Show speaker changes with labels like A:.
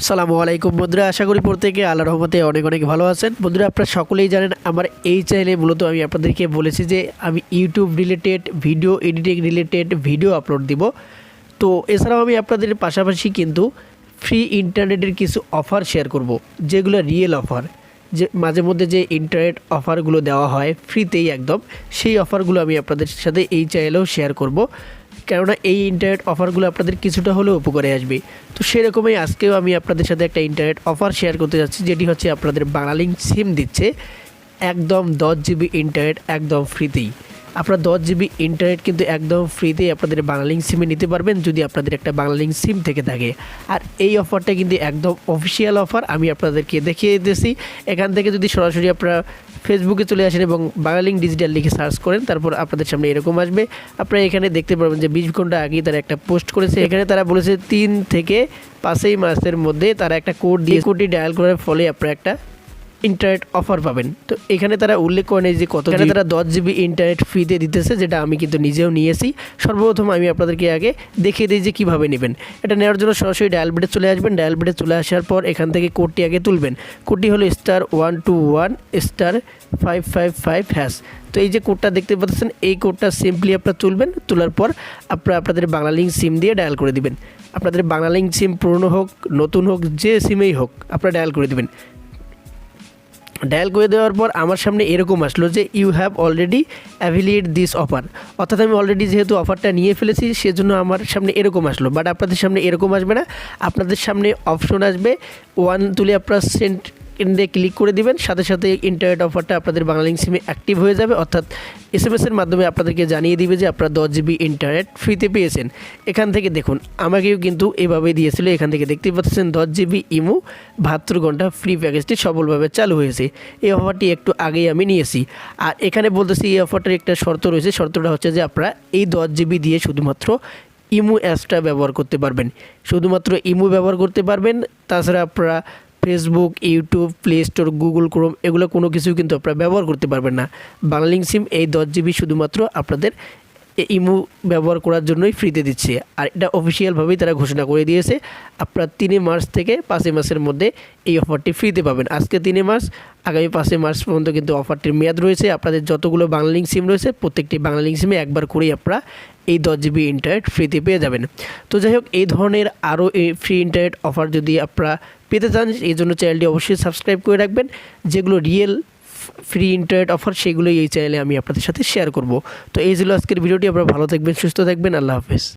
A: আসসালামু আলাইকুম বন্ধুরা, আশা করি প্রত্যেকে আল্লাহর রহমতে অনেক অনেক ভালো আছেন। বন্ধুরা, আপনারা সকলেই জানেন আমার এই চ্যানেলে মূলত আমি আপনাদেরকে বলেছি যে আমি YouTube related video editing related video upload দিব। তো এছাড়াও আমি আপনাদের পাশাপাশি কিন্তু ফ্রি ইন্টারনেটের কিছু অফার শেয়ার করব, যেগুলো রিয়েল অফার, যে মাঝে মধ্যে যে ইন্টারনেট অফারগুলো দেওয়া হয় ফ্রিতেই একদম, সেই অফারগুলো আমি আপনাদের সাথে এই চ্যানেলেও শেয়ার করব। কেননা এই ইন্টারনেট অফারগুলো আপনাদের কিছুটা হলেও উপকারে আসবে। তো সেরকমই আজকেও আমি আপনাদের সাথে একটা ইন্টারনেট অফার শেয়ার করতে যাচ্ছি, যেটি হচ্ছে আপনাদের বাংলালিংক সিম দিচ্ছে একদম 10 জিবি ইন্টারনেট একদম ফ্রিতেই। আপনারা 10 জিবি ইন্টারনেট কিন্তু একদম ফ্রিতেই আপনাদের বাংলালিংক সিমে নিতে পারবেন যদি আপনাদের একটা বাংলালিংক সিম থেকে থাকে। আর এই অফারটা কিন্তু একদম অফিসিয়াল অফার, আমি আপনাদেরকে দেখিয়ে দিতেছি। এখান থেকে যদি সরাসরি আপনারা ফেসবুকে চলে আসেন এবং বাংলালিংক ডিজিটাল লিখে সার্চ করেন, তারপর আপনাদের সামনে এরকম আসবে। আপনারা এখানে দেখতে পারবেন যে 20 ঘন্টা আগেই তারা একটা পোস্ট করেছে। এখানে তারা বলেছে 3 থেকে 5 মাসের মধ্যে তারা একটা কোড দিয়ে, কোডটি ডায়াল করার ফলে আপনারা একটা ইন্টারনেট অফার পাবেন। তো এখানে তারা উল্লেখ করেন যে কত, এখানে তারা 10 জিবি ইন্টারনেট ফ্রিতে দিতেছে, যেটা আমি কিন্তু নিজেও নিয়েছি। সর্বপ্রথম আমি আপনাদেরকে আগে দেখিয়ে দিই যে কীভাবে নেবেন। এটা নেওয়ার জন্য সরাসরি ডায়াল বেডে চলে আসবেন। ডায়াল বেডে চলে আসার পর এখান থেকে কোডটি আগে তুলবেন। কোডটি হলো *121*555#। তো এই যে কোডটা দেখতে পাচ্ছেন, এই কোডটা সিম্পলি আপনারা তুলবেন। তোলার পর আপনারা আপনাদের বাংলালিংক সিম দিয়ে ডায়াল করে দিবেন। আপনাদের বাংলালিংক সিম পুরনো হোক নতুন হোক, যে সিমেই হোক আপনারা ডায়াল করে দিবেন। ডায়াল করে দেওয়ার পর আমার সামনে এরকম আসলো যে you have already availed this offer, অর্থাৎ আমি অলরেডি যেহেতু অফারটা নিয়ে ফেলেছি সেজন্য আমার সামনে এরকম আসলো। বাট আপনাদের সামনে এরকম আসবে না, আপনাদের সামনে অপশন আসবে 1 তুলে আপনারা সেন্ড দিয়ে ক্লিক করে দিবেন। সাথে সাথে ইন্টারনেট অফারটা আপনাদের বাংলালিংক সিমে অ্যাক্টিভ হয়ে যাবে, অর্থাৎ SMS-এর মাধ্যমে আপনাদেরকে জানিয়ে দিবে যে আপনারা 10 জিবি ইন্টারনেট ফ্রিতে পেয়েছেন। এখান থেকে দেখুন আমাকেও কিন্তু এভাবেই দিয়েছিল। এখান থেকে দেখতে পাচ্ছেন 10 জিবি ইমো 72 ঘন্টা ফ্রি প্যাকেজটি সফলভাবে চালু হয়েছে। এই অফারটি একটু আগেই আমি নিয়েছি। আর এখানে বলতেছি এই অফারটার একটা শর্ত রয়েছে। শর্তটা হচ্ছে যে আপনারা এই 10 জিবি দিয়ে শুধুমাত্র ইমো অ্যাপসটা ব্যবহার করতে পারবেন, শুধুমাত্র ইমো ব্যবহার করতে পারবেন। তাছাড়া আপনারা Facebook, YouTube, play store, Google Chrome এগুলো কোনো কিছু কিন্তু আপনারা ব্যবহার করতে পারবেন না। বাংলালিংক সিম এই 10 জিবি শুধুমাত্র আপনাদের ইমো ব্যবহার করার জন্যই ফ্রিতে দিচ্ছে। আর এটা অফিসিয়ালভাবেই তারা ঘোষণা করে দিয়েছে। আপনারা 3 মার্চ থেকে 5 মাসের মধ্যে এই অফারটি ফ্রিতে পাবেন। আজকে 3 মার্চ, আগামী 5 মার্চ পর্যন্ত কিন্তু অফারটির মেয়াদ রয়েছে। আপনাদের যতগুলো বাংলালিংক সিম রয়েছে প্রত্যেকটি বাংলালিংক সিমে একবার করেই আপনারা এই 10 জিবি ইন্টারনেট ফ্রিতে পেয়ে যাবেন। তো যাই হোক, এই ধরনের আরও ফ্রি ইন্টারনেট অফার যদি আপনারা পেতে চান, এই জন্য চ্যানেলটি অবশ্যই সাবস্ক্রাইব করে রাখবেন। যেগুলো রিয়েল ফ্রি ইন্টারনেট অফার সেগুলোই এই চ্যানেলে আমি আপনাদের সাথে শেয়ার করব। তো এই ছিল আজকের ভিডিওটি। আপনারা ভালো থাকবেন, সুস্থ থাকবেন। আল্লাহ হাফেজ।